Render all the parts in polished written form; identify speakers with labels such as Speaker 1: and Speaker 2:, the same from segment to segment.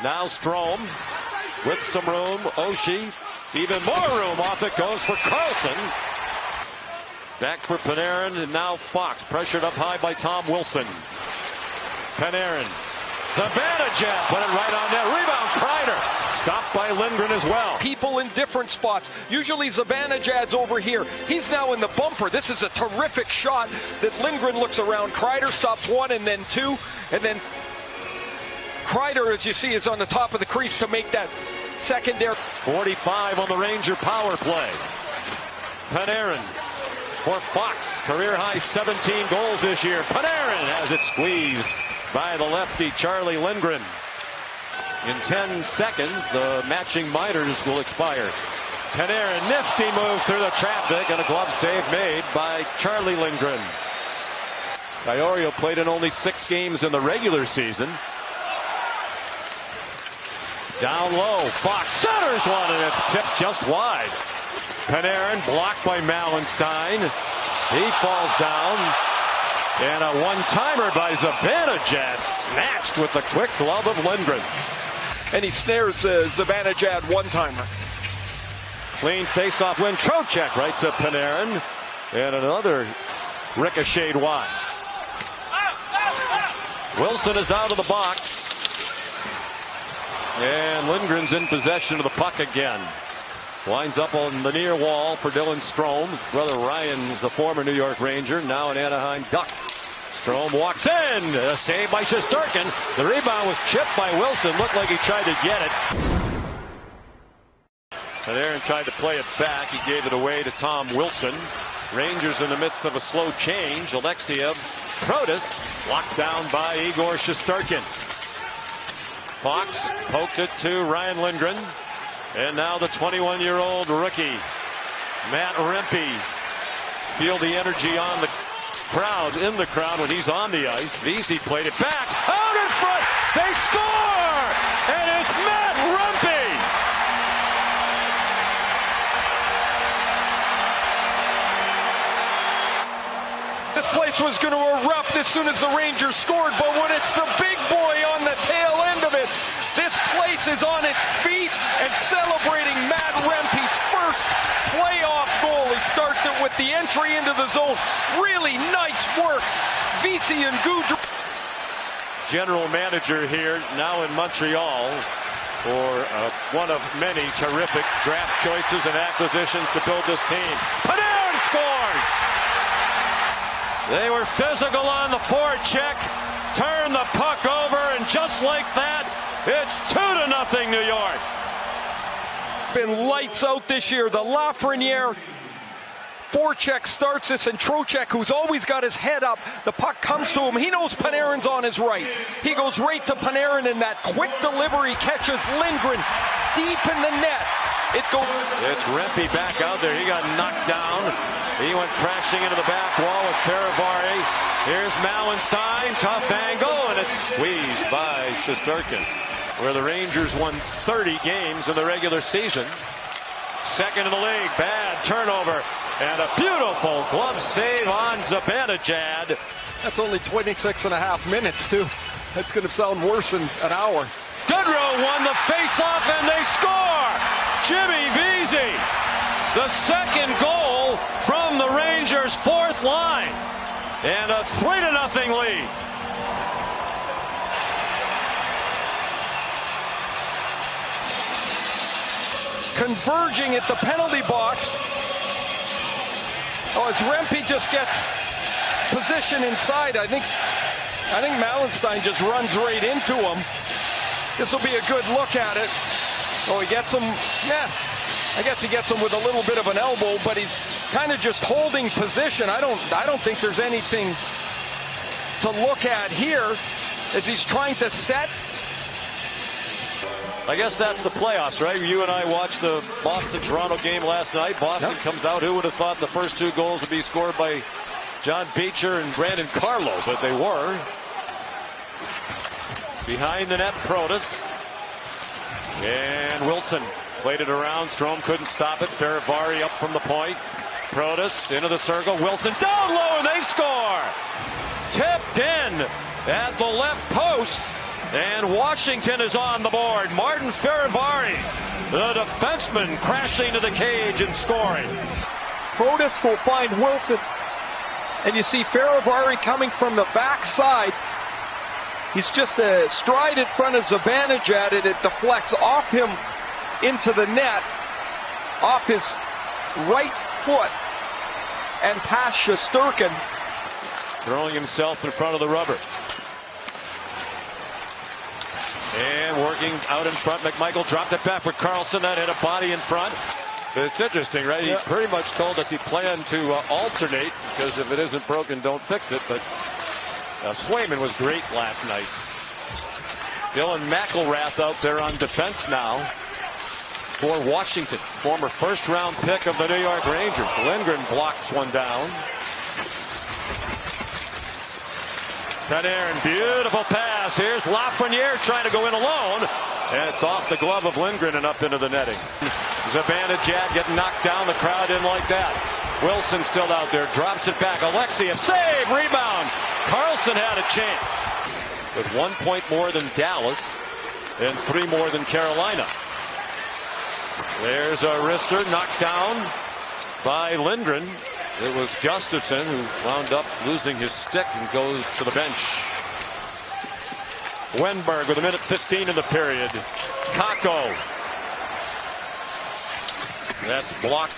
Speaker 1: Now Strome with some room. Oshie, even more room. Off it goes for Carlson. Back for Panarin, and now Fox pressured up high by Tom Wilson. Panarin, Zibanejad put it right on net. Rebound, Kreider. Stopped by Lindgren as well.
Speaker 2: People in different spots. Usually Zibanejad's over here. He's now in the bumper. This is a terrific shot that Lindgren looks around. Kreider stops one and then two. And then Kreider, as you see, is on the top of the crease to make that secondary.
Speaker 1: 45 on the Ranger power play. Panarin for Fox. Career high 17 goals this year. Panarin has it squeezed by the lefty Charlie Lindgren. In 10 seconds, the matching minors will expire. Panarin, nifty move through the traffic, and a glove save made by Charlie Lindgren. Iorio played in only 6 games in the regular season. Down low, Fox centers one, and it's tipped just wide. Panarin blocked by Mallenstein. He falls down. And a one-timer by Zibanejad, snatched with the quick glove of Lindgren.
Speaker 2: And he snares Zibanejad one-timer.
Speaker 1: Clean face-off win. Trocheck right to Panarin. And another ricocheted wide. Wilson is out of the box. And Lindgren's in possession of the puck again. Winds up on the near wall for Dylan Strome. Brother Ryan is a former New York Ranger, now an Anaheim Duck. Strome walks in. A save by Shesterkin. The rebound was chipped by Wilson. Looked like he tried to get it. Panarin tried to play it back. He gave it away to Tom Wilson. Rangers in the midst of a slow change. Alexiev, Protas, locked down by Igor Shesterkin. Fox poked it to Ryan Lindgren. And now the 21-year-old rookie, Matt Rempe. Feel the energy on the crowd, in the crowd when he's on the ice. Vesey played it back, out in front, they score! And it's Matt Rempe!
Speaker 2: This place was going to erupt as soon as the Rangers scored, but when it's the big boy on the tail end of it, this place is on its feet and celebrating Matt Rempe's first playoff goal. He starts it with the entry into the zone. Really nice work. Vesey and Goudreau.
Speaker 1: General manager here, now in Montreal, for one of many terrific draft choices and acquisitions to build this team. Panarin scores! They were physical on the forecheck, turned the puck over, and just like that, it's 2-0 New York.
Speaker 2: Been lights out this year. The Lafreniere forecheck starts this, and Trocheck, who's always got his head up, the puck comes to him. He knows Panarin's on his right. He goes right to Panarin, and that quick delivery catches Lindgren deep in the net.
Speaker 1: It's Rempe back out there. He got knocked down. He went crashing into the back wall with Peravari. Here's Mallenstein, tough angle, and it's squeezed by Shesterkin. Where the Rangers won 30 games in the regular season. Second in the league, bad turnover, and a beautiful glove save on Zibanejad.
Speaker 2: That's only 26.5 minutes, too. That's going to sound worse in an hour.
Speaker 1: Goodrow won the face-off, and they score! Jimmy Vesey, the second goal from the Rangers' fourth line, and a 3-0 lead.
Speaker 2: Converging at the penalty box. Oh, as Rempe just gets position inside, I think Mallenstein just runs right into him. This will be a good look at it. Oh, he gets him. Yeah, I guess he gets him with a little bit of an elbow, but he's kind of just holding position. I don't think there's anything to look at here as he's trying to set.
Speaker 1: I guess that's the playoffs, right? You and I watched the Boston-Toronto game last night. Boston comes out. Who would have thought the first 2 goals would be scored by John Beecher and Brandon Carlo? But they were. Behind the net, Protas. And Wilson played it around. Strome couldn't stop it. Peravari up from the point. Protas into the circle. Wilson down low, and they score! Tipped in at the left post And Washington is on the board. Martin Farivari, the defenseman, crashing to the cage and scoring.
Speaker 2: Protas will find Wilson. And you see Farivari coming from the backside. He's just a stride in front of Zibanejad, and it deflects off him into the net, off his right foot, and past Shesterkin.
Speaker 1: Throwing himself in front of the rubber. And working out in front, McMichael dropped it back for Carlson. That hit a body in front. It's interesting, right? He pretty much told us he planned to alternate, because if it isn't broken, don't fix it. But Swayman was great last night. Dylan McIlrath out there on defense now for Washington. Former first-round pick of the New York Rangers. Lindgren blocks one down. Panarin, beautiful pass. Here's Lafreniere trying to go in alone. And it's off the glove of Lindgren and up into the netting. Zibanejad getting knocked down. The crowd didn't like that. Wilson still out there. Drops it back. Alexiev, save, rebound. Carlson had a chance. With 1 point more than Dallas and 3 more than Carolina. There's a wrister knocked down by Lindgren. It was Gustafsson who wound up losing his stick and goes to the bench. Wenberg with 1:15 in the period. Kakko. That's blocked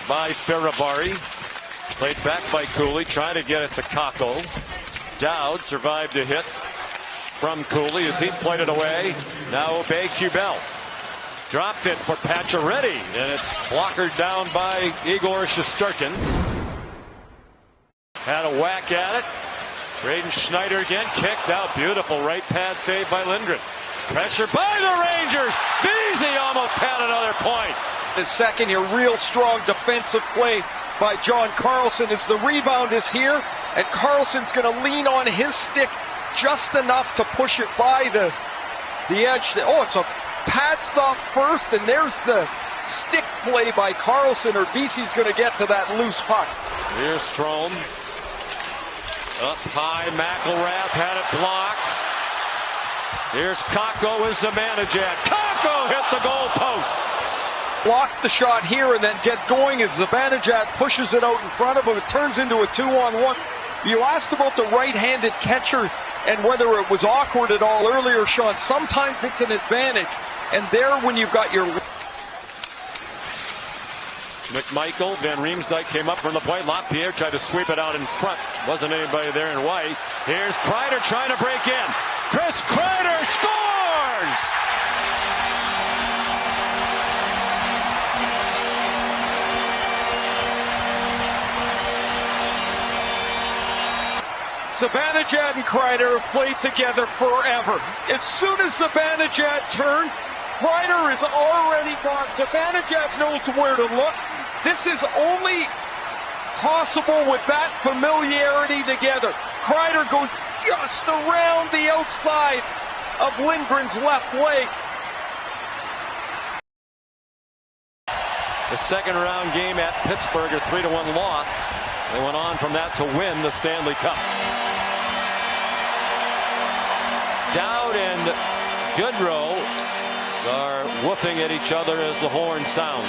Speaker 1: by Farivari. Played back by Cooley, trying to get it to Kakko. Dowd survived a hit from Cooley as he's played it away. Now Obey-Kubel. Dropped it for Pacioretty, and it's blockered down by Igor Shesterkin. Had a whack at it. Braden Schneider again, kicked out. Beautiful right pad save by Lindgren. Pressure by the Rangers. Beasy almost had another point.
Speaker 2: The second, your real strong defensive play by John Carlson as the rebound is here, and Carlson's going to lean on his stick just enough to push it by the edge. Oh, it's a pad stop first, and there's the stick play by Carlson, or BC's going to get to that loose puck.
Speaker 1: Here's Strome. Up high, McIlrath had it blocked. Here's Kakko with Zibanejad. Kakko hit the goal post.
Speaker 2: Block the shot here and then get going as Zibanejad pushes it out in front of him. It turns into a 2-on-1. You asked about the right-handed catcher and whether it was awkward at all earlier, Sean. Sometimes it's an advantage. And there, when you've got your...
Speaker 1: McMichael, Van Riemsdyk came up from the point. LaPierre tried to sweep it out in front. Wasn't anybody there in white. Here's Kreider trying to break in. Chris Kreider scores!
Speaker 2: Zibanejad and Kreider have played together forever. As soon as Zibanejad turns, Kreider is already gone. Zibanejad knows where to look. This is only possible with that familiarity together. Kreider goes just around the outside of Lindgren's left leg.
Speaker 1: The second round game at Pittsburgh, a 3-1 loss. They went on from that to win the Stanley Cup. Dowd and Goodrow are woofing at each other as the horn sounds.